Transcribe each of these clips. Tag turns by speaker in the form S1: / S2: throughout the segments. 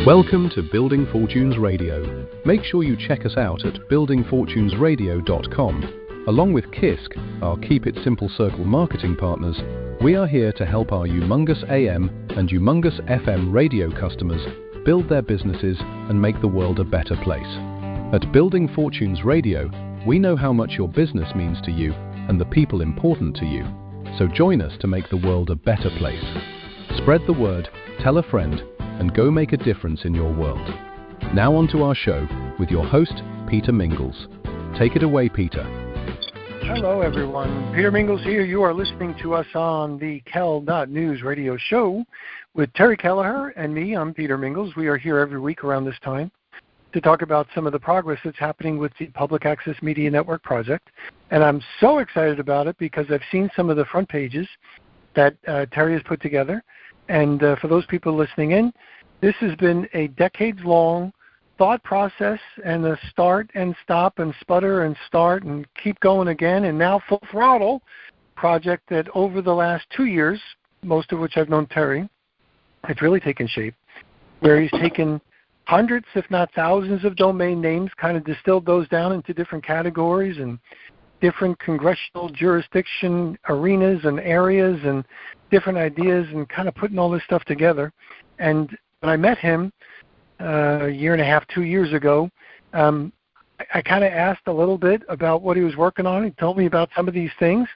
S1: Welcome to Building Fortunes Radio. Make sure you check us out at buildingfortunesradio.com. Along with KISK, our Keep It Simple Circle marketing partners, we are here to help our Humongous AM and Humongous FM radio customers build their businesses and make the world a better place. At Building Fortunes Radio, we know how much your business means to you and the people important to you. So join us to make the world a better place. Spread the word, tell a friend, and go make a difference in your world. Now on to our show with your host, Peter Mingils. Take it away, Peter.
S2: Hello, everyone. Peter Mingils here. You are listening to us on the Kell.News radio show with Terry Kelliher and me. I'm Peter Mingils. We are here every week around this time to talk about some of the progress that's happening with the Public Access Media Network project. And I'm so excited about it because I've seen some of the front pages that Terry has put together. And for those people listening in, this has been a decades-long thought process and a start and stop and sputter and start and keep going again and now full throttle project that over the last 2 years, most of which I've known Terry, it's really taken shape, where he's taken hundreds, if not thousands, of domain names, kind of distilled those down into different categories and different congressional jurisdiction arenas and areas and different ideas and kind of putting all this stuff together. And when I met him a year and a half, 2 years ago, I kind of asked a little bit about what he was working on. He told me about some of these things,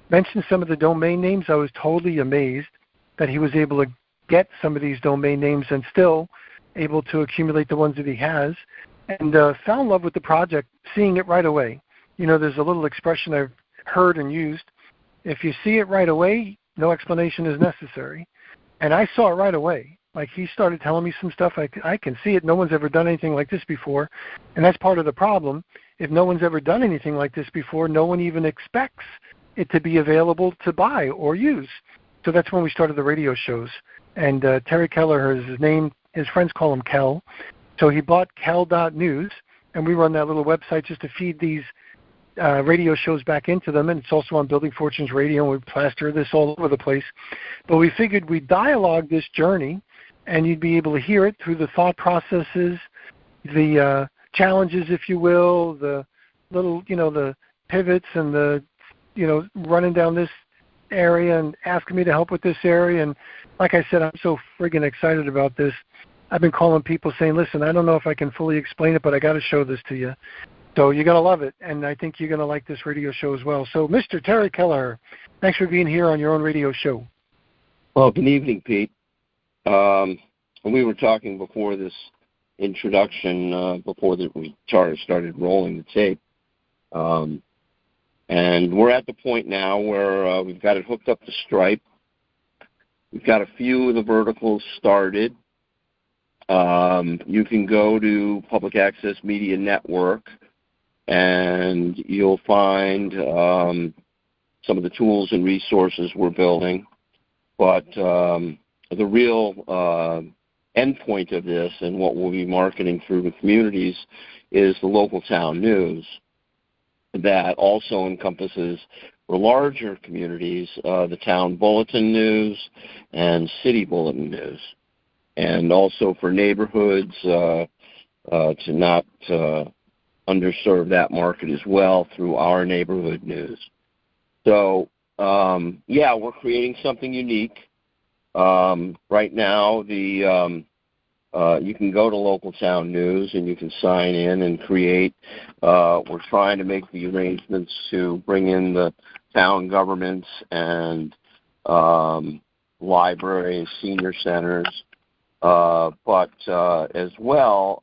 S2: mentioned some of the domain names. I was totally amazed that he was able to get some of these domain names and still able to accumulate the ones that he has, and fell in love with the project, seeing it right away. You know, there's a little expression I've heard and used. If you see it right away, no explanation is necessary. And I saw it right away. Like, he started telling me some stuff. I can see it. No one's ever done anything like this before. And that's part of the problem. If no one's ever done anything like this before, no one even expects it to be available to buy or use. So that's when we started the radio shows. And Terry Kelliher is his name. His friends call him Kell. So he bought Kell.News, and we run that little website just to feed these radio shows back into them, and it's also on Building Fortunes Radio, and we plaster this all over the place. But we figured we'd dialogue this journey, and you'd be able to hear it through the thought processes, the challenges, if you will, the little, the pivots and the, running down this area and asking me to help with this area. And like I said, I'm so friggin' excited about this. I've been calling people saying, listen, I don't know if I can fully explain it, but I got to show this to you. So you're going to love it, and I think you're going to like this radio show as well. So, Mr. Terry Kelliher, thanks for being here on your own radio show.
S3: Well, good evening, Pete. We were talking before this introduction, before we started rolling the tape, and we're at the point now where we've got it hooked up to Stripe. We've got a few of the verticals started. You can go to Public Access Media Network, and you'll find some of the tools and resources we're building. But the real end point of this and what we'll be marketing through the communities is the local town news that also encompasses, for larger communities, the town bulletin news and city bulletin news. And also for neighborhoods to not underserve that market as well through our neighborhood news. So, we're creating something unique. Right now, you can go to local town news and you can sign in and create. We're trying to make the arrangements to bring in the town governments and libraries, senior centers, but as well,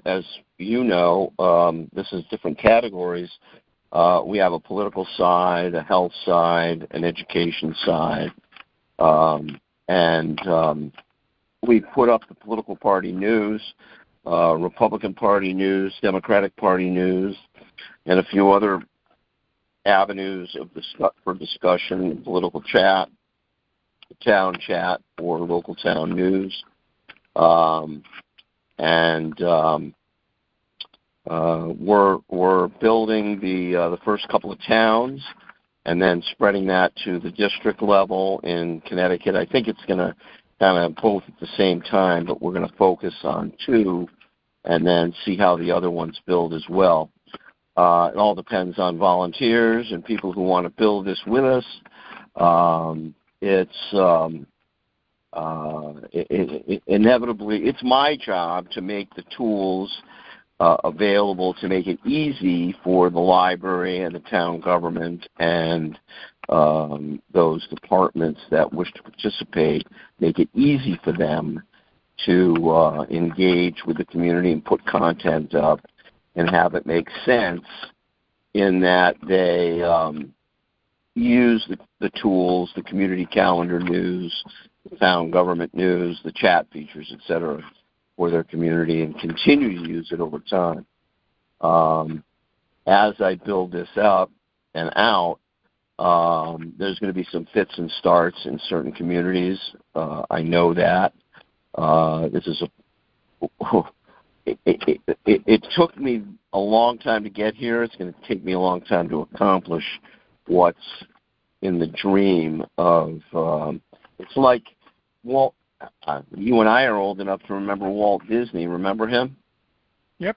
S3: as you know, this is different categories. We have a political side, a health side, an education side, and we put up the political party news, Republican Party news, Democratic Party news, and a few other avenues for discussion, political chat, town chat, or local town news. We're building the first couple of towns, and then spreading that to the district level in Connecticut. I think it's going to kind of both at the same time, but we're going to focus on two and then see how the other ones build as well. It all depends on volunteers and people who want to build this with us. Inevitably, it's my job to make the tools available to make it easy for the library and the town government and those departments that wish to participate, make it easy for them to engage with the community and put content up and have it make sense in that they use the tools, the community calendar news, the town government news, the chat features, et cetera, for their community and continue to use it over time. As I build this up and out, there's going to be some fits and starts in certain communities. I know that. This is it took me a long time to get here. It's going to take me a long time to accomplish what's in the dream of. It's like Walt. You and I are old enough to remember Walt Disney. Remember him?
S2: Yep.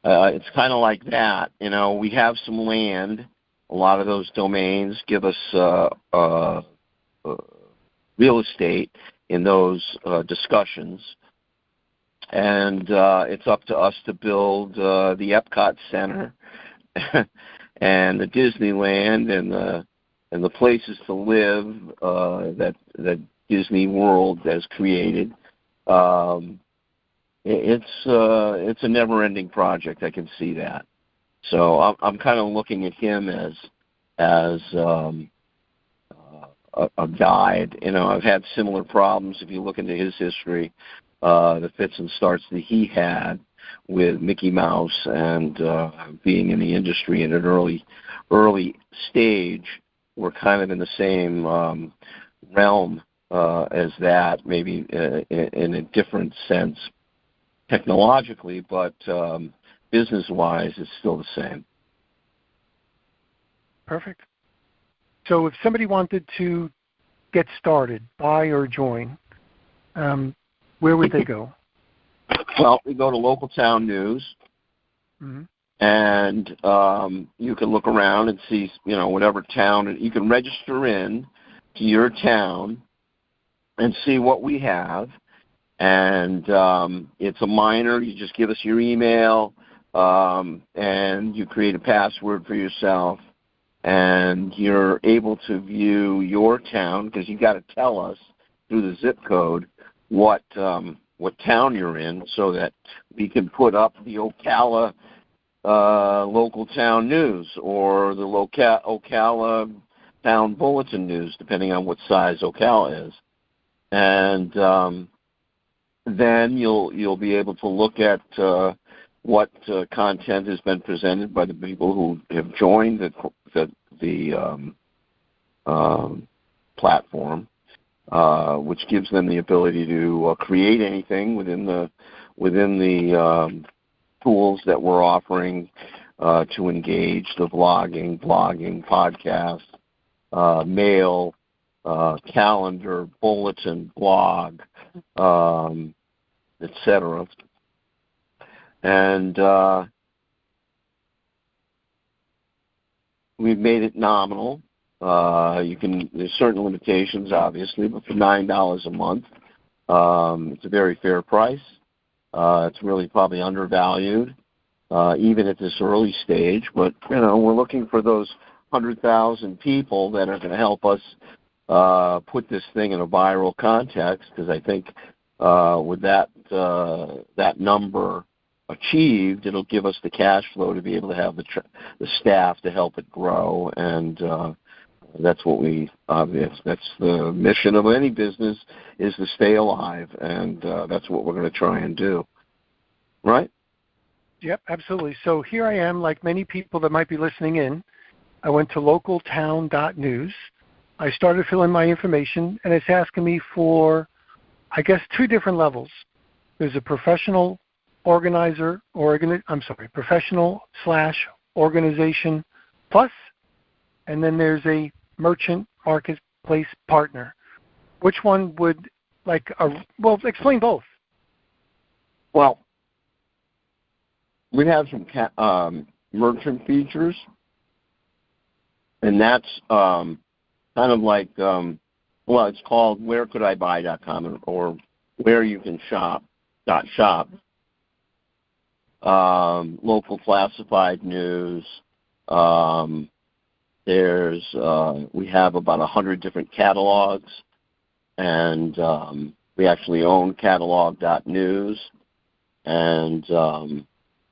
S3: It's kind of like that. You know, we have some land. A lot of those domains give us real estate in those discussions. And it's up to us to build the Epcot Center and the Disneyland and the places to live that Disney World has created. It's a never-ending project. I can see that. So I'm kind of looking at him as a guide. You know, I've had similar problems. If you look into his history, the fits and starts that he had with Mickey Mouse and being in the industry at an early stage, we're kind of in the same realm as that, maybe in a different sense technologically, but business-wise, it's still the same.
S2: Perfect. So if somebody wanted to get started, buy or join, where would they go?
S3: Well, we go to Local Town News,
S2: mm-hmm.
S3: and you can look around and see, you know, whatever town. You can register in to your town and see what we have. And it's a minor. You just give us your email, and you create a password for yourself, and you're able to view your town because you got to tell us through the zip code what town you're in, so that we can put up the Ocala Local Town News or the Ocala Town Bulletin News, depending on what size Ocala is, and then you'll be able to look at what content has been presented by the people who have joined the platform, which gives them the ability to create anything within the tools that we're offering to engage the blogging, podcast, mail, calendar, bulletin, blog, etc. And we've made it nominal. There's certain limitations, obviously, but for $9 a month, it's a very fair price. It's really probably undervalued, even at this early stage. But we're looking for those 100,000 people that are going to help us put this thing in a viral context. Because I think with that number achieved, it'll give us the cash flow to be able to have the staff to help it grow, and that's what that's the mission of any business, is to stay alive, and that's what we're going to try and do. Right?
S2: Yep, absolutely. So here I am, like many people that might be listening in. I went to localtown.news. I started filling my information, and it's asking me for, I guess, two different levels. There's a professional organizer, professional/organization plus, and then there's a merchant marketplace partner. Which one would, well, explain both.
S3: Well, we have some merchant features, and that's kind of like, it's called wherecouldIbuy.com or where you can shop. Local classified news. We have about 100 different catalogs, and we actually own catalog.news, and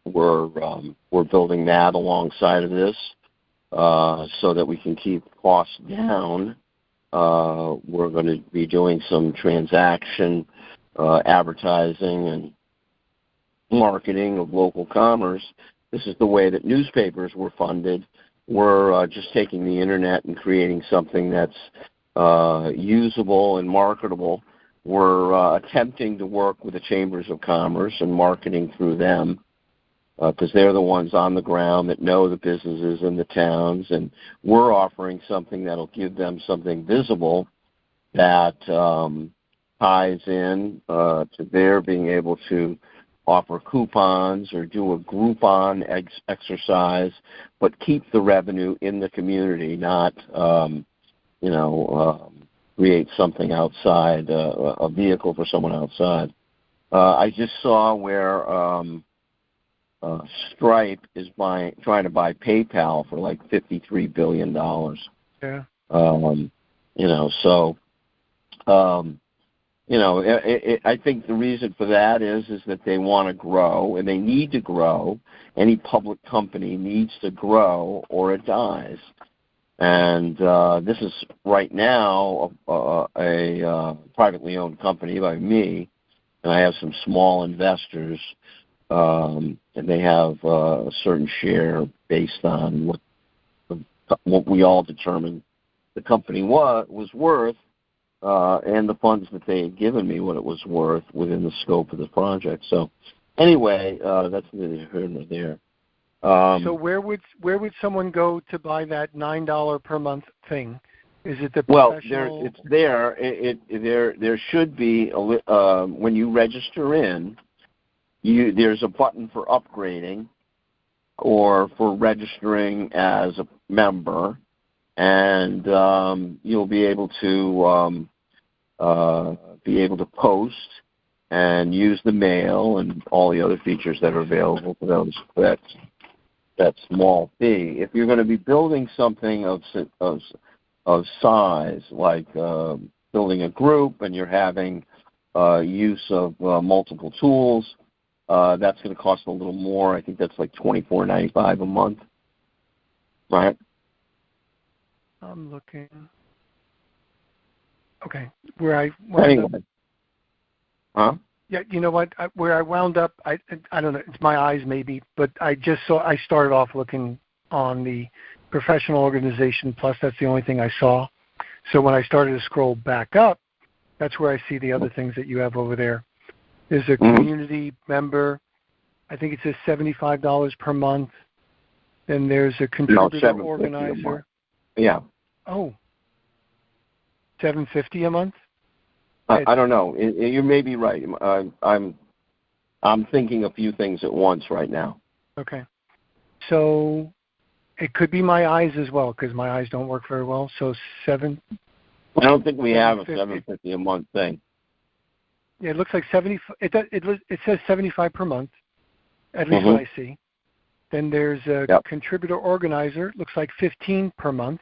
S3: we're building that alongside of this so that we can keep costs down. We're going to be doing some transaction advertising and marketing of local commerce. This is the way that newspapers were funded. We're just taking the internet and creating something that's usable and marketable. We're attempting to work with the chambers of commerce and marketing through them because they're the ones on the ground that know the businesses in the towns, and we're offering something that'll give them something visible that ties in to their being able to offer coupons or do a Groupon exercise, but keep the revenue in the community, not, create something outside, a vehicle for someone outside. I just saw where Stripe is trying to buy PayPal for like $53 billion.
S2: Yeah.
S3: I think the reason for that is that they want to grow, and they need to grow. Any public company needs to grow or it dies. And this is right now a privately owned company by me, and I have some small investors, and they have a certain share based on what we all determined the company was worth, and the funds that they had given me what it was worth within the scope of the project. So anyway, that's neither here nor there.
S2: So where would someone go to buy that $9 per month thing? Is it the professional?
S3: Well, it's there. There should be when you register in, there's a button for upgrading or for registering as a member, and you'll be able to post and use the mail and all the other features that are available for those that small fee. If you're going to be building something of size, like building a group, and you're having use of multiple tools, that's going to cost a little more. I think that's like $24.95 a month, right?
S2: I'm looking. Okay,
S3: anyway. Huh?
S2: Yeah, you know what? Where I wound up, I don't know. It's my eyes maybe, but I started off looking on the professional organization plus. That's the only thing I saw. So when I started to scroll back up, that's where I see the other things that you have over there. There's a community member. I think it says $75 per month. Then there's a contributor organizer.
S3: Yeah.
S2: Oh. $750 a month?
S3: I don't know. You may be right. I'm thinking a few things at once right now.
S2: Okay. So it could be my eyes as well, because my eyes don't work very well. So I
S3: don't think we have a $750 a month thing.
S2: Yeah, it looks like 70. It says 75 per month. At least what I see. Then there's a contributor organizer. Looks like 15 per month.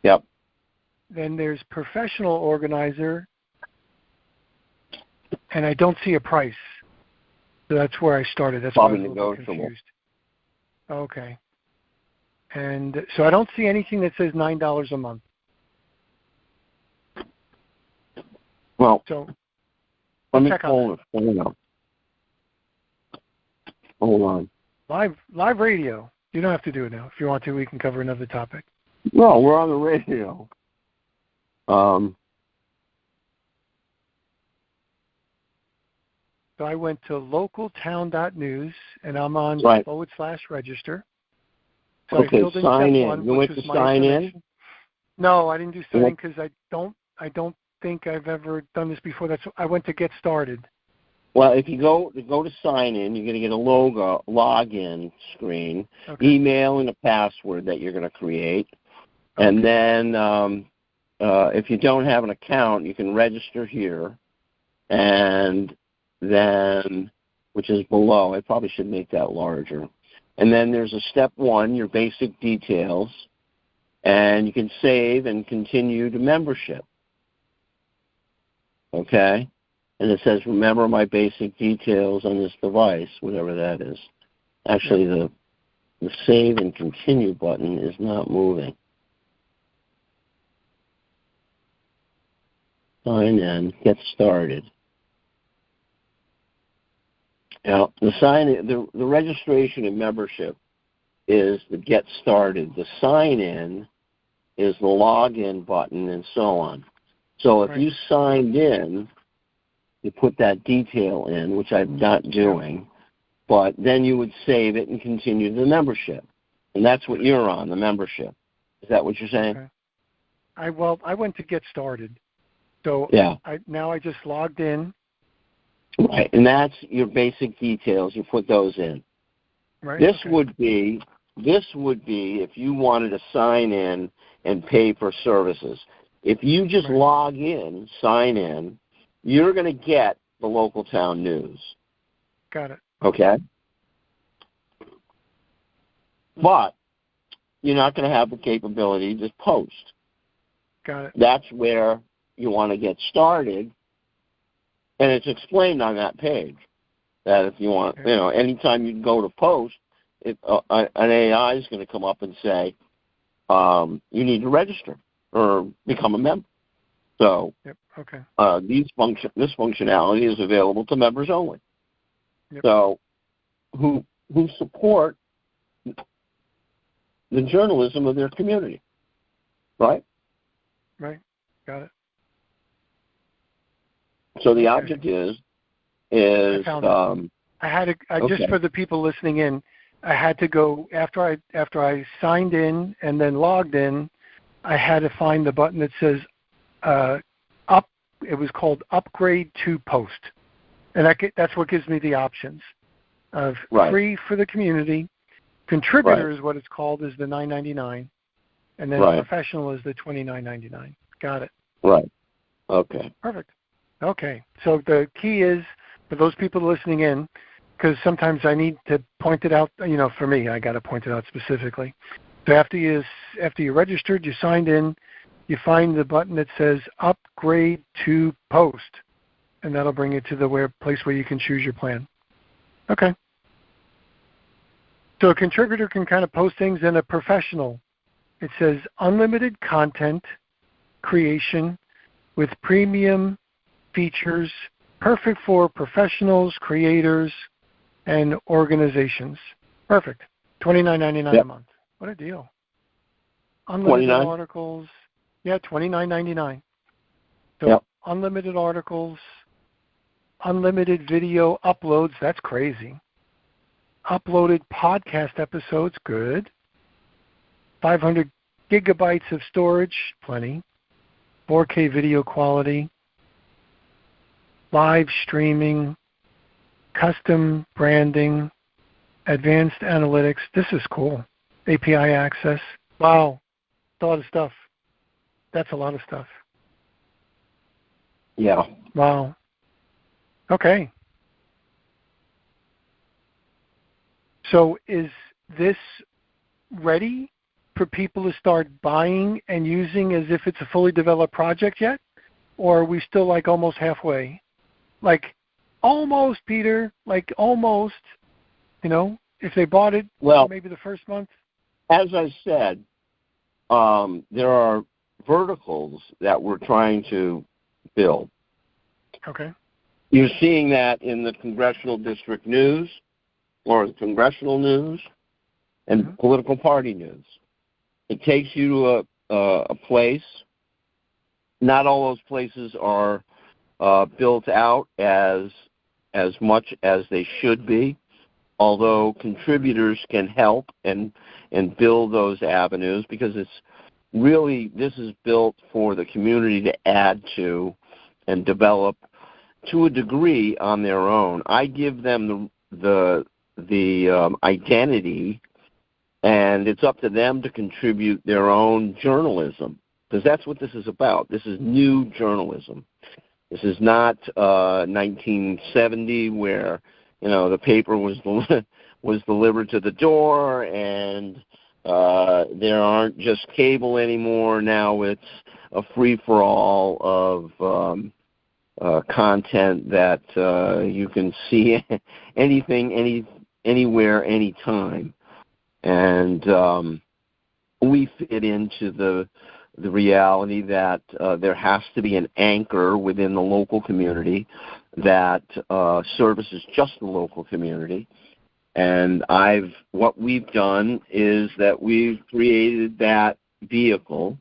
S3: Yep.
S2: Then there's professional organizer, and I don't see a price. So that's where I started. That's
S3: probably
S2: why I was a little
S3: negotiable.
S2: Confused. Okay. And so I don't see anything that says $9 a month.
S3: Well,
S2: so
S3: let me hold it. Hold on.
S2: Live radio. You don't have to do it now. If you want to, we can cover another topic.
S3: No, we're on the radio.
S2: So I went to localtown.news, and I'm on /register. So
S3: okay, sign in. You went to sign in?
S2: No, I didn't do sign in because I don't think I've ever done this before. I went to get started.
S3: Well, if you go to sign in, you're going to get a login screen, email and a password that you're going to create. Okay. And then if you don't have an account, you can register here, and then, which is below. I probably should make that larger. And then there's a step 1, your basic details, and you can save and continue to membership. Okay? And it says, remember my basic details on this device, whatever that is. Actually, the save and continue button is not moving. Sign in, get started. Now, the registration and membership is the get started. The sign in is the login button and so on. So if you signed in, you put that detail in, which I'm not doing, but then you would save it and continue the membership. And that's what you're on, the membership. Is that what you're saying?
S2: Okay. I went to get started. So now I just logged in.
S3: Right, and that's your basic details. You put those in.
S2: Right.
S3: This would be if you wanted to sign in and pay for services. If you just log in, sign in, you're going to get the local town news.
S2: Got it.
S3: Okay? But you're not going to have the capability to post.
S2: Got it.
S3: That's where you want to get started, and it's explained on that page that if you want, anytime you go to post, an AI is going to come up and say, you need to register or become a member. So this functionality is available to members only. Yep. So who support the journalism of their community, right?
S2: Right. Got it.
S3: So the object is
S2: I had to, just for the people listening in, I had to go after I signed in and then logged in. I had to find the button that says up. It was called Upgrade to Post, and that's what gives me the options of free for the community. Contributor is what it's called, is the $9.99, and then professional is the $29.99. Got it.
S3: Right. Okay.
S2: Perfect. Okay. So the key is for those people listening in, because sometimes I need to point it out. For me, I got to point it out specifically. So after you registered, you signed in, you find the button that says Upgrade to Post, and that'll bring you to the place where you can choose your plan. Okay. So a contributor can kind of post things, and a professional, it says unlimited content creation with premium features, perfect for professionals, creators, and organizations. Perfect. $29.99 a month. What a deal. Unlimited articles. Yeah, $29.99. So unlimited articles, unlimited video uploads. That's crazy. Uploaded podcast episodes. Good. 500 gigabytes of storage. Plenty. 4K video quality. Live streaming. Custom branding. Advanced analytics. This is cool. API access. Wow. That's a lot of stuff. That's a lot of stuff.
S3: Yeah.
S2: Wow. Okay. So is this ready for people to start buying and using as if it's a fully developed project yet? Or are we still like almost halfway? Like almost, Peter, like almost, if they bought it maybe the first month?
S3: As I said, there are verticals that we're trying to build.
S2: Okay.
S3: You're seeing that in the congressional district news or the congressional news and political party news. It takes you to a place. Not all those places are built out as much as they should be, although contributors can help and build those avenues because really, this is built for the community to add to and develop to a degree on their own. I give them the identity, and it's up to them to contribute their own journalism, because that's what this is about. This is new journalism. This is not 1970 where, the paper was delivered to the door, and there aren't just cable anymore. Now it's a free-for-all of content that you can see anything, anywhere, anytime. And we fit into the reality that there has to be an anchor within the local community that services just the local community. And what we've done is that we've created that vehicle,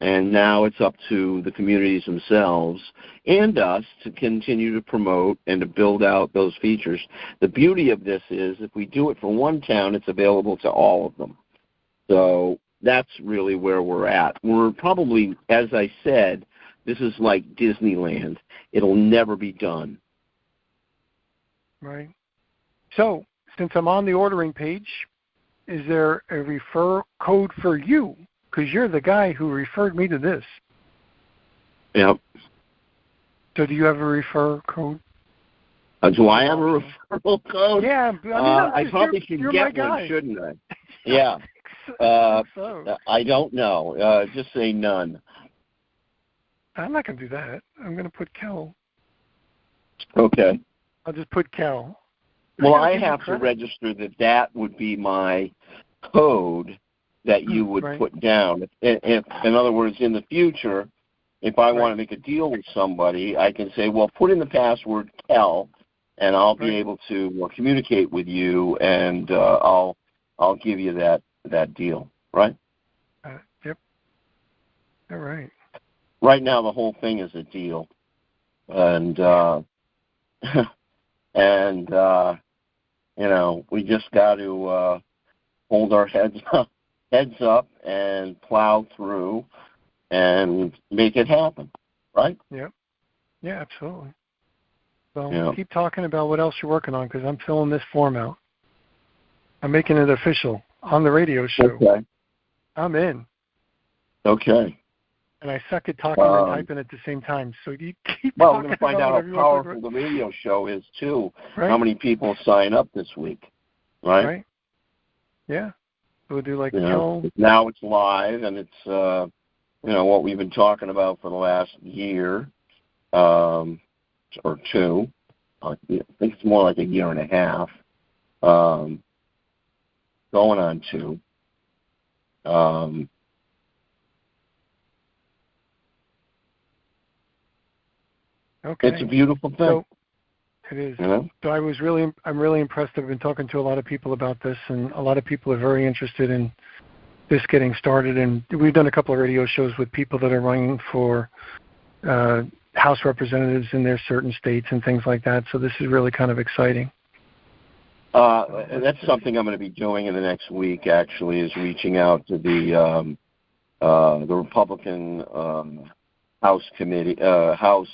S3: and now it's up to the communities themselves and us to continue to promote and to build out those features. The beauty of this is if we do it for one town, it's available to all of them. So that's really where we're at. We're probably, as I said, this is like Disneyland. It'll never be done.
S2: Right. So, since I'm on the ordering page, is there a refer code for you? Because you're the guy who referred me to this.
S3: Yep.
S2: So do you have a refer code?
S3: Do I have a referral code?
S2: Yeah.
S3: I probably should get one, shouldn't I? Yeah. I don't know. Just say none.
S2: I'm not going to do that. I'm going to put Kell.
S3: Okay.
S2: I'll just put Kell.
S3: Well, I have to register that would be my code that you would put down. If, in other words, in the future, if I want to make a deal with somebody, I can say, well, put in the password Kell, and I'll be able to communicate with you, and I'll give you that deal, right?
S2: Yep. All right.
S3: Right now, the whole thing is a deal, and we just got to hold our heads up and plow through and make it happen, right?
S2: Yeah. Yeah, absolutely. So keep talking about what else you're working on, because I'm filling this form out. I'm making it official on the radio show.
S3: Okay.
S2: I'm in.
S3: Okay.
S2: And I suck at talking and typing at the same time. So you keep
S3: we're
S2: talking
S3: going to find out how powerful the radio show is, too. Right? How many people sign up this week, right?
S2: Right. Yeah. We'll do like Kell.
S3: Now it's live, and it's, what we've been talking about for the last year or two. I think it's more like a year and a half. Going on 2.
S2: Okay.
S3: It's a beautiful thing.
S2: So, it is. So I'm really impressed. I've been talking to a lot of people about this, and a lot of people are very interested in this getting started. And we've done a couple of radio shows with people that are running for House representatives in their certain states and things like that. So this is really kind of exciting.
S3: That's something I'm going to be doing in the next week, actually, is reaching out to the Republican House Committee, House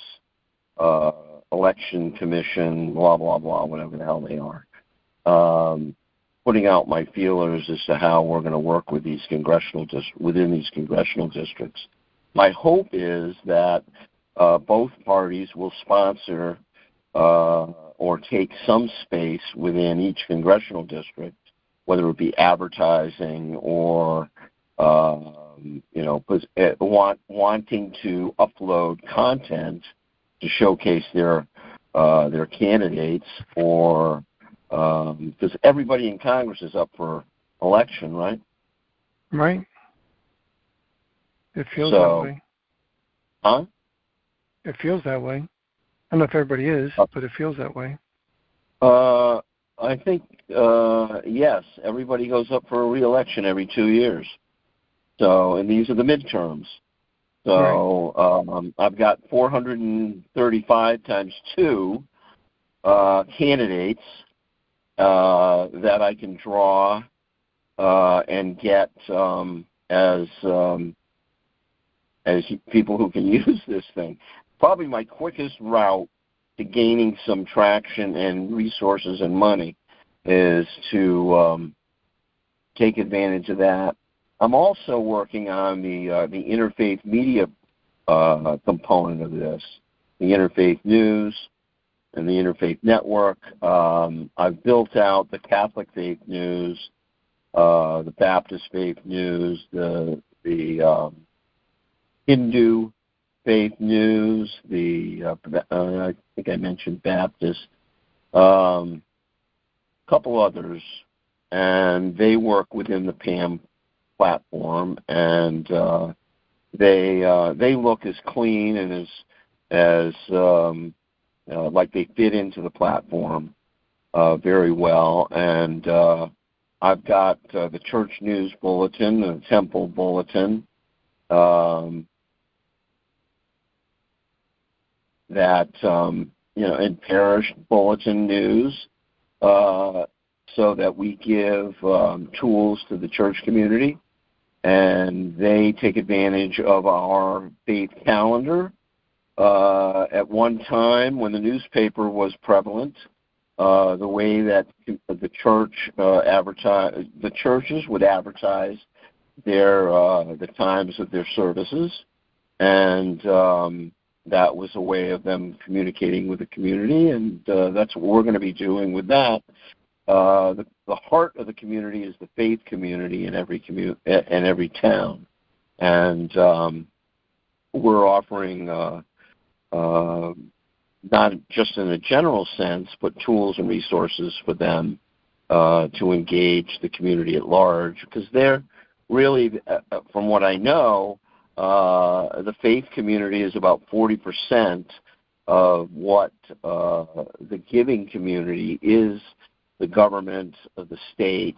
S3: Election Commission, blah, blah, blah, whatever the hell they are, putting out my feelers as to how we're going to work with these within these congressional districts. My hope is that both parties will sponsor or take some space within each congressional district, whether it be advertising or wanting to upload content to showcase their candidates, or because everybody in Congress is up for election, right?
S2: Right. It feels that way.
S3: Huh?
S2: It feels that way. I don't know if everybody is, but it feels that way.
S3: I think, yes, everybody goes up for a re-election every 2 years. So, and these are the midterms. So I've got 435 times 2 candidates that I can draw and get as as people who can use this thing. Probably my quickest route to gaining some traction and resources and money is to take advantage of that. I'm also working on the interfaith media component of this, the interfaith news and the interfaith network. I've built out the Catholic faith news, the Baptist faith news, the Hindu faith news, I think I mentioned Baptist, couple others, and they work within the PAM platform, and they look as clean and as like they fit into the platform very well. And I've got the Church News Bulletin, the Temple Bulletin, and Parish Bulletin News, so that we give tools to the church community, and they take advantage of our faith calendar. At one time, when the newspaper was prevalent, the way that the churches would advertise the times of their services, and that was a way of them communicating with the community, and that's what we're going to be doing with that. The heart of the community is the faith community in every town, and we're offering not just in a general sense, but tools and resources for them to engage the community at large, because they're really, from what I know, the faith community is about 40% of what the giving community is. The government, the state,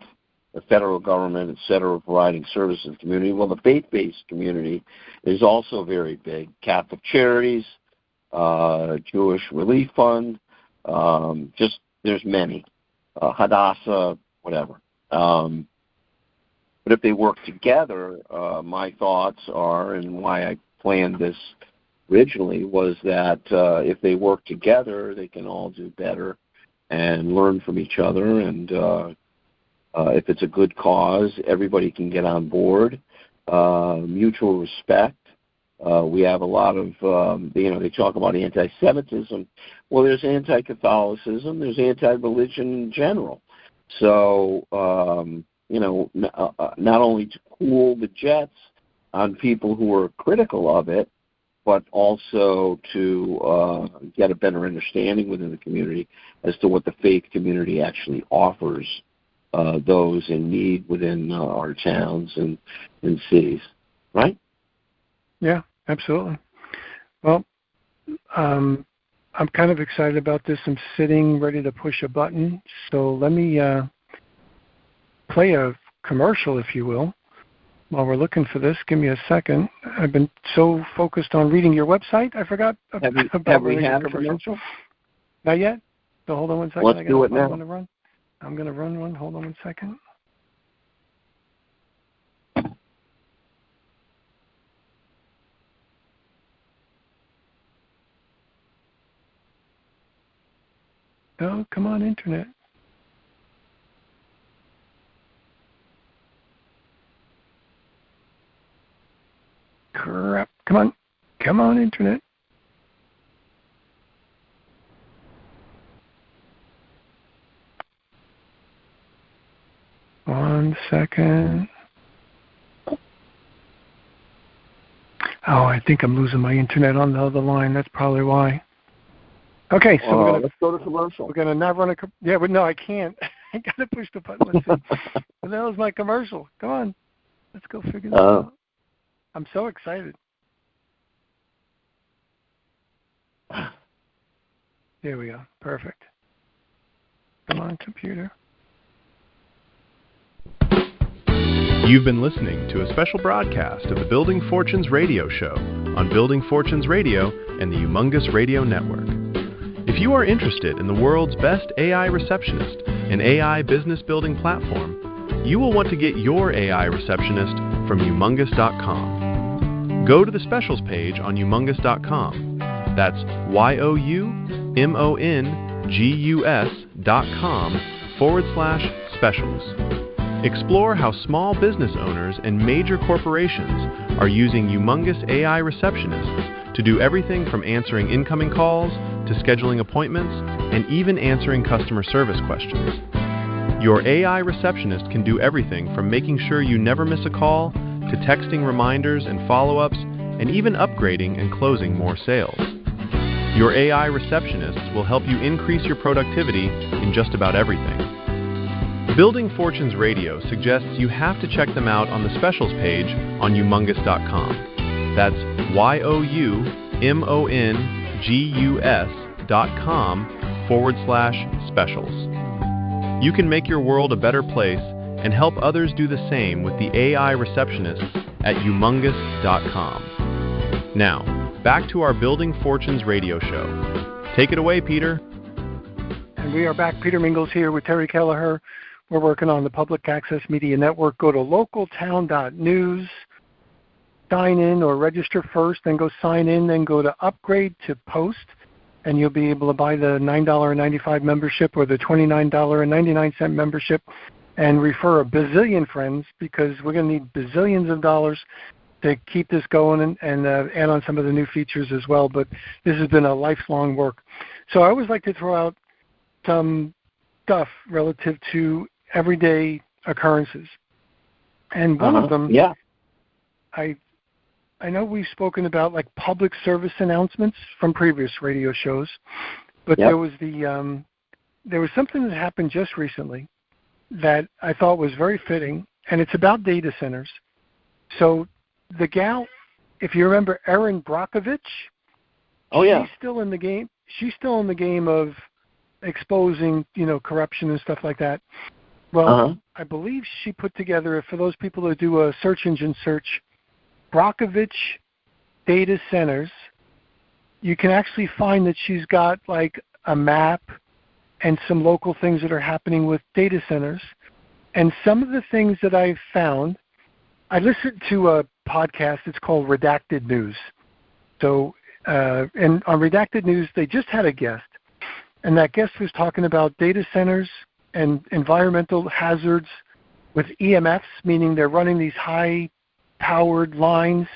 S3: the federal government, et cetera, providing services to the community. Well, the faith-based community is also very big. Catholic Charities, Jewish Relief Fund, there's many, Hadassah, whatever. But if they work together, my thoughts are, and why I planned this originally, was that if they work together, they can all do better and learn from each other. And if it's a good cause, everybody can get on board. Mutual respect. We have a lot of, they talk about anti-Semitism. Well, there's anti-Catholicism. There's anti-religion in general. So, not only to cool the jets on people who are critical of it, but also to get a better understanding within the community as to what the faith community actually offers those in need within our towns and cities, right?
S2: Yeah, absolutely. Well, I'm kind of excited about this. I'm sitting ready to push a button, so let me play a commercial, if you will. While we're looking for this, give me a second. I've been so focused on reading your website, I forgot about running a commercial. Not yet? So hold on one second.
S3: Let's do it now.
S2: I'm going to run one. Hold on one second. Oh, come on, Internet. Crap. Come on, Internet. One second. Oh, I think I'm losing my Internet on the other line. That's probably why. Okay, so
S3: let's go to commercial.
S2: We're gonna not run a. Yeah, but no, I can't. I gotta push the button. Let's see. What the hell is my commercial? Come on, let's go figure this out. I'm so excited. There we go. Perfect. Come on, computer.
S1: You've been listening to a special broadcast of the Building Fortunes radio show on Building Fortunes Radio and the Humongous Radio Network. If you are interested in the world's best AI receptionist and AI business building platform, you will want to get your AI receptionist from humongous.com.
S4: Go to the specials page on Youmungus.com. That's YOUMONGUS.com/specials. Explore how small business owners and major corporations are using Youmungus AI receptionists to do everything from answering incoming calls to scheduling appointments and even answering customer service questions. Your AI receptionist can do everything from making sure you never miss a call to texting reminders and follow-ups and even upgrading and closing more sales. Your AI receptionists will help you increase your productivity in just about everything. Building Fortunes Radio suggests you have to check them out on the specials page on Youmungus.com. That's YOUMONGUS.com/specials. You can make your world a better place and help others do the same with the AI receptionists at Youmungus.com. Now, back to our Building Fortunes radio show. Take it away, Peter.
S2: And we are back. Peter Mingils here with Terry Kelliher. We're working on the Public Access Media Network. Go to localtown.news, sign in or register first, then go sign in, then go to upgrade to post, and you'll be able to buy the $9.95 membership or the $29.99 membership and refer a bazillion friends, because we're going to need bazillions of dollars to keep this going and add on some of the new features as well. But this has been a lifelong work. So I always like to throw out some stuff relative to everyday occurrences. And one of them, I know we've spoken about like public service announcements from previous radio shows, but there was something that happened just recently that I thought was very fitting, and it's about data centers. So the gal, if you remember Erin Brockovich, she's still in the game. She's still in the game of exposing, corruption and stuff like that. Well, I believe she put together, for those people that do a search engine search, Brockovich data centers, you can actually find that she's got like a map and some local things that are happening with data centers. And some of the things that I've found, I listened to a podcast, it's called Redacted News. So, and on Redacted News, they just had a guest, and that guest was talking about data centers and environmental hazards with EMFs, meaning they're running these high-powered lines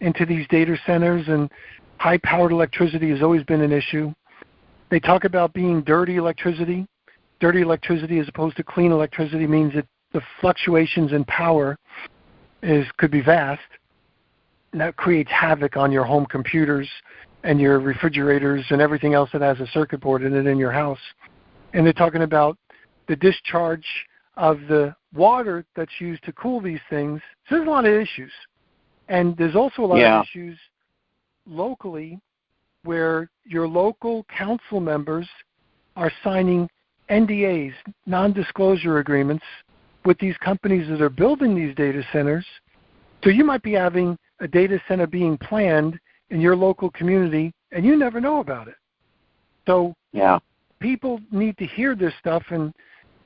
S2: into these data centers, and high-powered electricity has always been an issue. They talk about being dirty electricity. Dirty electricity as opposed to clean electricity means that the fluctuations in power could be vast, and that creates havoc on your home computers and your refrigerators and everything else that has a circuit board in it in your house. And they're talking about the discharge of the water that's used to cool these things. So there's a lot of issues. And there's also a lot of issues locally where your local council members are signing NDAs, non-disclosure agreements, with these companies that are building these data centers. So you might be having a data center being planned in your local community, and you never know about it. So people need to hear this stuff. And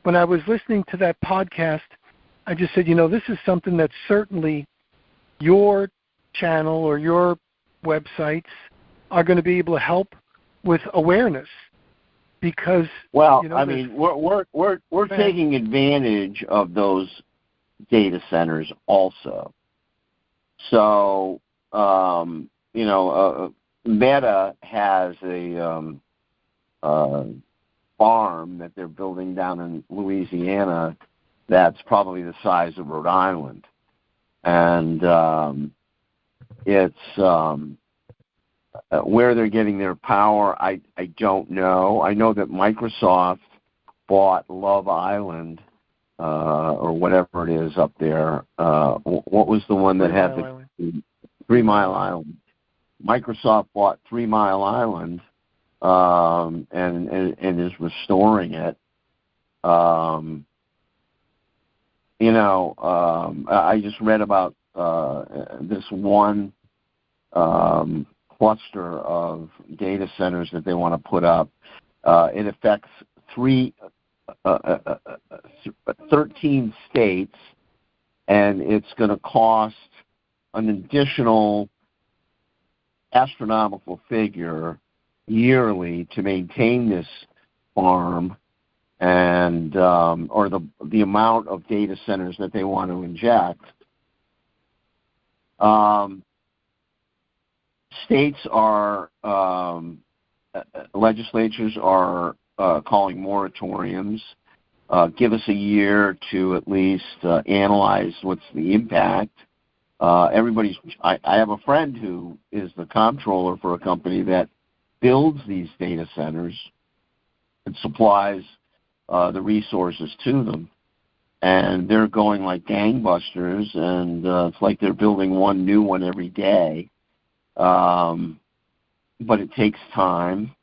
S2: when I was listening to that podcast, I just said, this is something that certainly your channel or your websites are going to be able to help with awareness. Because
S3: we're taking advantage of those data centers also. So Meta has a farm that they're building down in Louisiana that's probably the size of Rhode Island, and it's where they're getting their power, I don't know. I know that Microsoft bought Love Island, or whatever it is up there. What was the one that had the 3 Mile Island? Microsoft bought 3 Mile Island, and is restoring it. I just read about this one cluster of data centers that they want to put up. It affects 13 states, and it's going to cost an additional astronomical figure yearly to maintain this farm, and or the amount of data centers that they want to inject. States are, legislatures are calling moratoriums. Give us a year to at least analyze what's the impact. I have a friend who is the comptroller for a company that builds these data centers and supplies the resources to them. And they're going like gangbusters, and it's like they're building one new one every day. But it takes time,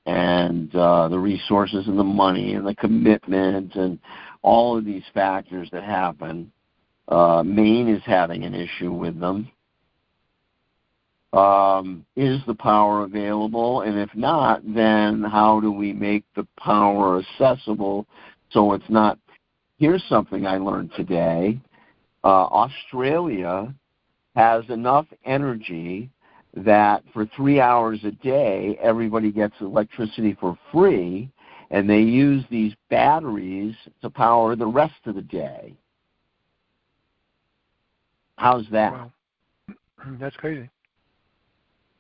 S3: and the resources and the money and the commitment and all of these factors that happen. Maine is having an issue with them. Is the power available? And if not, then how do we make the power accessible so it's not? Here's something I learned today. Australia has enough energy that for 3 hours a day, everybody gets electricity for free, and they use these batteries to power the rest of the day. How's that?
S2: Wow. That's crazy.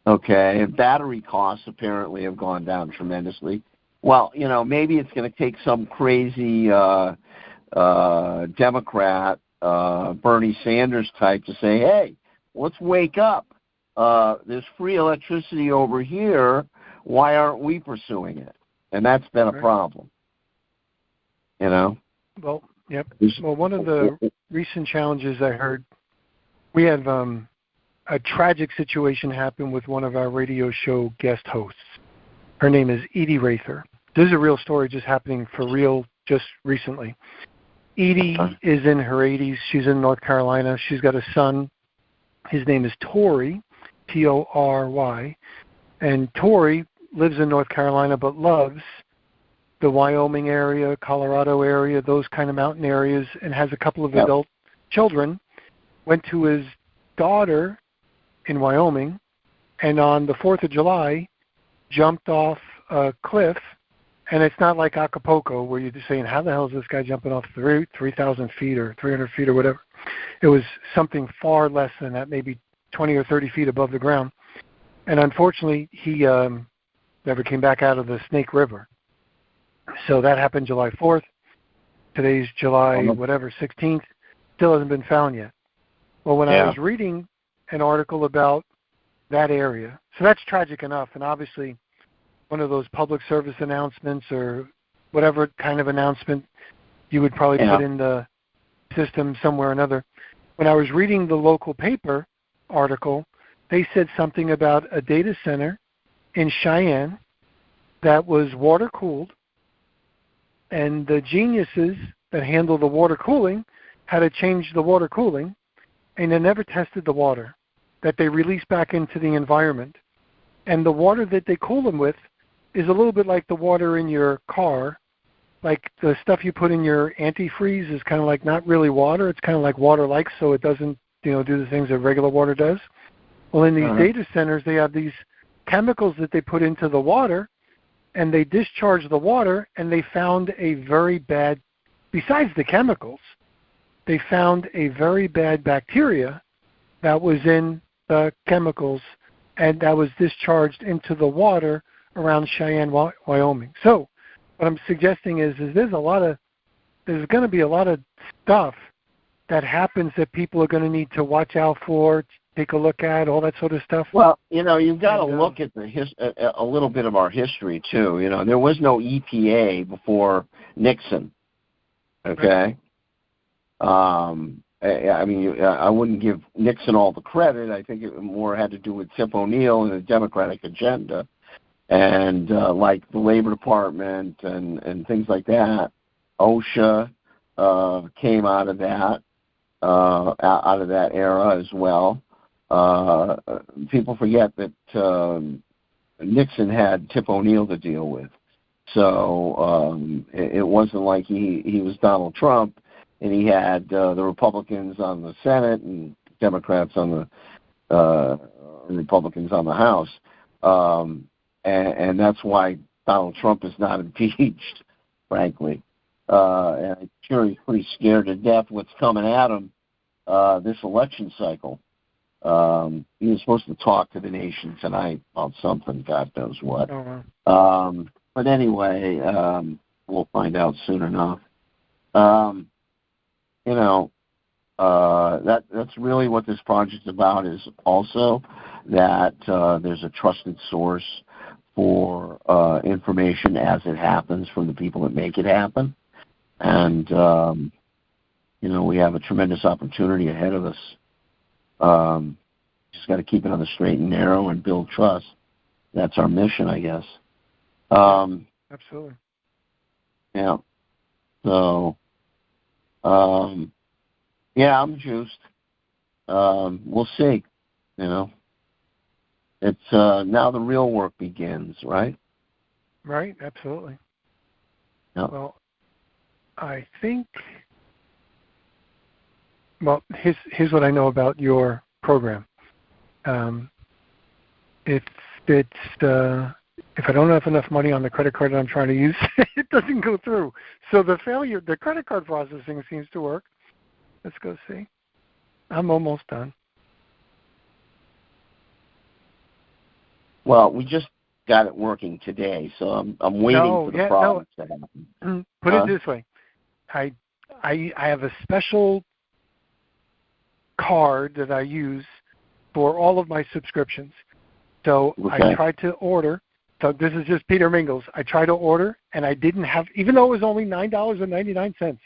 S3: Okay, and battery costs apparently have gone down tremendously. Well, maybe it's going to take some crazy Democrat, Bernie Sanders type to say, hey, let's wake up. There's free electricity over here. Why aren't we pursuing it? And that's been a problem.
S2: Well, yep. Well, one of the recent challenges I heard, we had a tragic situation happen with one of our radio show guest hosts. Her name is Edie Rather. This is a real story just happening for real just recently. Edie is in her 80s. She's in North Carolina. She's got a son. His name is Tory, Tory. And Tory lives in North Carolina but loves the Wyoming area, Colorado area, those kind of mountain areas, and has a couple of adult children. Went to his daughter in Wyoming, and on the 4th of July, jumped off a cliff. And it's not like Acapulco where you're just saying, how the hell is this guy jumping off 3,000 feet or 300 feet or whatever. It was something far less than that, maybe 20 or 30 feet above the ground. And unfortunately, he never came back out of the Snake River. So that happened July 4th. Today's July, 16th. Still hasn't been found yet. Well, when I was reading an article about that area, so that's tragic enough, and obviously one of those public service announcements or whatever kind of announcement you would probably put in the system somewhere or another. When I was reading the local paper article, they said something about a data center in Cheyenne that was water cooled, and the geniuses that handle the water cooling had to change the water cooling, and they never tested the water that they release back into the environment. And the water that they cool them with is a little bit like the water in your car. Like the stuff you put in your antifreeze is kind of like not really water. It's kind of like water-like, so it doesn't do the things that regular water does. Well, in these data centers, they have these chemicals that they put into the water, and they discharge the water, and they found a very bad, besides the chemicals, they found a very bad bacteria that was in the chemicals, and that was discharged into the water around Cheyenne, Wyoming. So what I'm suggesting is there's going to be a lot of stuff that happens that people are going to need to watch out for, take a look at, all that sort of stuff.
S3: Well, you've got to look at a little bit of our history too. There was no EPA before Nixon. Okay. I wouldn't give Nixon all the credit. I think it more had to do with Tip O'Neill and the Democratic agenda, and like the Labor Department and things like that. OSHA came out of that era as well. People forget that Nixon had Tip O'Neill to deal with, so it wasn't like he was Donald Trump. And he had the Republicans on the Senate and Democrats on the Republicans on the House, and that's why Donald Trump is not impeached, frankly. And I'm sure he's pretty scared to death what's coming at him this election cycle. He was supposed to talk to the nation tonight about something, God knows what.
S2: Oh, wow.
S3: But anyway, we'll find out soon enough. That's really what this project's about, is also that there's a trusted source for information as it happens from the people that make it happen. And, we have a tremendous opportunity ahead of us. Just got to keep it on the straight and narrow and build trust. That's our mission, I guess.
S2: Absolutely.
S3: Yeah. So, I'm juiced. We'll see. It's now the real work begins, right?
S2: Right. Absolutely.
S3: Yeah.
S2: Well, I think. Well, here's what I know about your program. If I don't have enough money on the credit card that I'm trying to use, it doesn't go through. So the credit card processing seems to work. Let's go see. I'm almost done.
S3: Well, we just got it working today, so I'm waiting for the problem to happen.
S2: Put it this way. I have a special card that I use for all of my subscriptions. So
S3: okay.
S2: I tried to order. So this is just Peter Mingils. I tried to order, and I didn't have, even though it was only $9.99,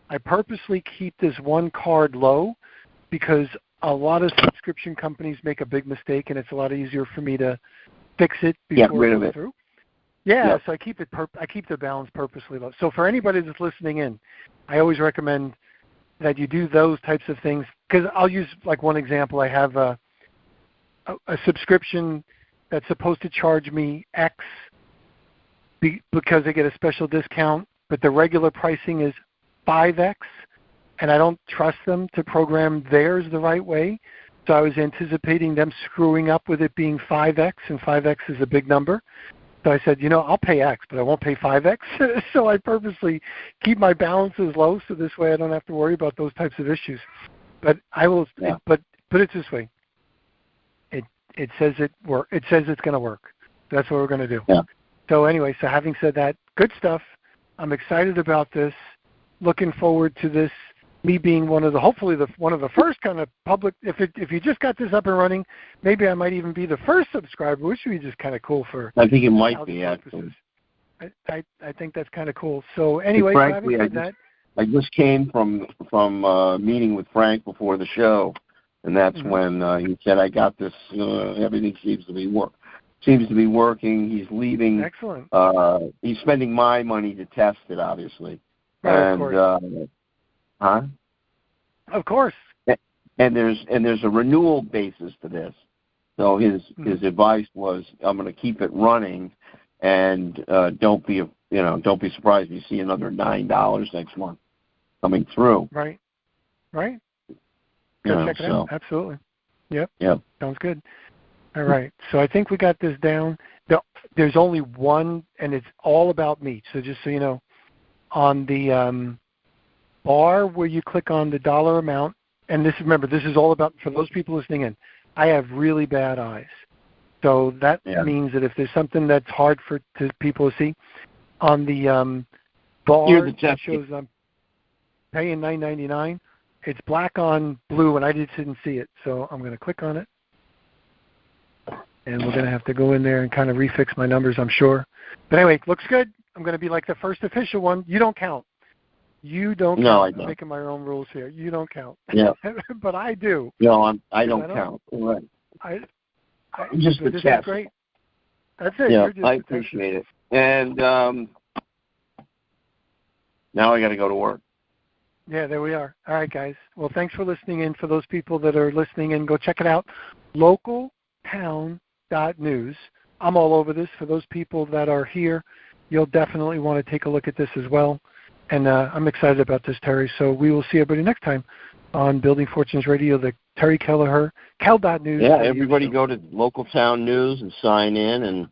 S2: I purposely keep this one card low because a lot of subscription companies make a big mistake, and it's a lot easier for me to fix it before it goes through. Yeah, yep. So I keep the balance purposely low. So for anybody that's listening in, I always recommend that you do those types of things, because I'll use like one example. I have a subscription that's supposed to charge me X because I get a special discount, but the regular pricing is 5X, and I don't trust them to program theirs the right way. So I was anticipating them screwing up with it being 5X, and 5X is a big number. So I said, I'll pay X, but I won't pay 5X. So I purposely keep my balances low, so this way I don't have to worry about those types of issues. But I will. Yeah. But put it this way: it says it says it's going to work. That's what we're going to do.
S3: Yeah.
S2: So anyway, so having said that, good stuff. I'm excited about this. Looking forward to this. Me being one of the first kind of public. If you just got this up and running, maybe I might even be the first subscriber, which would be just kind of cool for.
S3: I think it might be actually.
S2: I think that's kind of cool. So anyway,
S3: frankly,
S2: having said that,
S3: I just came from meeting with Frank before the show, and that's when he said, "I got this. Everything seems to be working. He's leaving.
S2: Excellent.
S3: He's spending my money to test it, obviously,
S2: right, of course. Of course.
S3: And there's a renewal basis to this. So his advice was, I'm going to keep it running, and don't be surprised if you see another $9 next month coming through.
S2: Right. Go check it out. Absolutely. Yep. Sounds good. All right. So I think we got this down. There's only one, and it's all about meat. So just so you know, on the bar where you click on the dollar amount, and this is all about, for those people listening in, I have really bad eyes. So that means that if there's something that's hard for people to see, on the bar that shows I'm paying $9.99, it's black on blue, and I just didn't see it. So I'm going to click on it, and we're going to have to go in there and kind of refix my numbers, I'm sure. But anyway, it looks good. I'm going to be like the first official one. You don't count. You don't count.
S3: No, I don't.
S2: I'm making my own rules here. You don't count.
S3: Yeah.
S2: But I do.
S3: No, I don't count. Right.
S2: I'm
S3: just the test.
S2: Is great. That's it.
S3: Yeah, I appreciate it. And now I got to go to work.
S2: Yeah, there we are. All right, guys. Well, thanks for listening in. For those people that are listening in, go check it out. Localtown.news. I'm all over this. For those people that are here, you'll definitely want to take a look at this as well. And I'm excited about this, Terry. So we will see everybody next time on Building Fortunes Radio, the Terry Kelliher, Kell.news.
S3: Yeah, everybody go to Local Town News and sign in and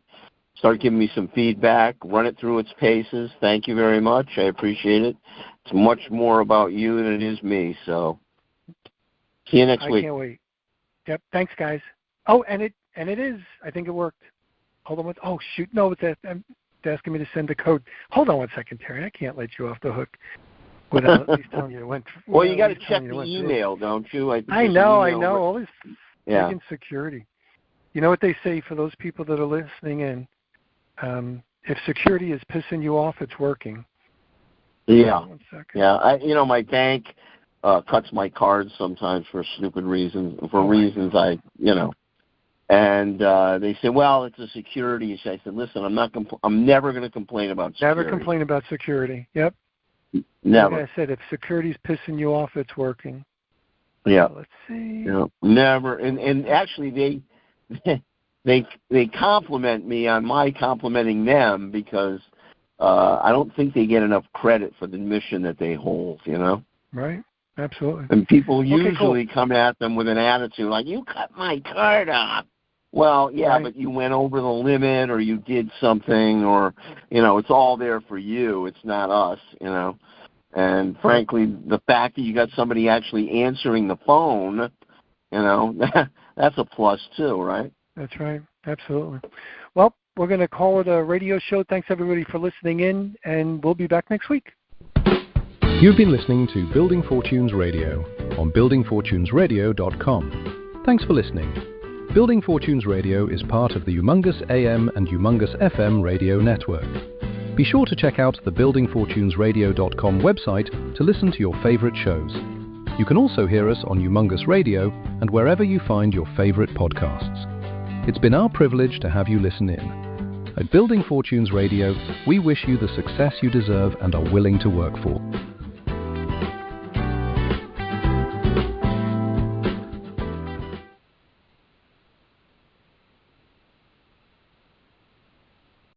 S3: start giving me some feedback. Run it through its paces. Thank you very much. I appreciate it. It's much more about you than it is me. So see you next week.
S2: I can't wait. Yep. Thanks, guys. Oh, and it is. I think it worked. Hold on. Oh, shoot. No, it's asking me to send the code. Hold on one second, Terry. I can't let you off the hook without at least telling you it went.
S3: Well, you got to check the email, don't you?
S2: I know. All this friggin' security. You know what they say for those people that are listening in? If security is pissing you off, it's working.
S3: Yeah.
S2: 1 second.
S3: Yeah. My bank cuts my cards sometimes for stupid reasons, reasons and they say, well, it's a security issue. I said, listen, I'm never going to complain about security.
S2: Never complain about security. Yep.
S3: Never.
S2: Like I said, if security's pissing you off, it's working.
S3: Yeah.
S2: So let's see.
S3: Yeah. Never. And actually, they compliment me on my complimenting them because I don't think they get enough credit for the mission that they hold.
S2: Right. Absolutely.
S3: And people usually come at them with an attitude like, you cut my card off. Well, yeah,
S2: right.
S3: But you went over the limit or you did something or, it's all there for you. It's not us, And frankly, the fact that you got somebody actually answering the phone, that's a plus too, right?
S2: That's right. Absolutely. Well, we're going to call it a radio show. Thanks, everybody, for listening in, and we'll be back next week.
S1: You've been listening to Building Fortunes Radio on buildingfortunesradio.com. Thanks for listening. Building Fortunes Radio is part of the Humongous AM and Humongous FM radio network. Be sure to check out the buildingfortunesradio.com website to listen to your favorite shows. You can also hear us on Humongous Radio and wherever you find your favorite podcasts. It's been our privilege to have you listen in. At Building Fortunes Radio, we wish you the success you deserve and are willing to work for.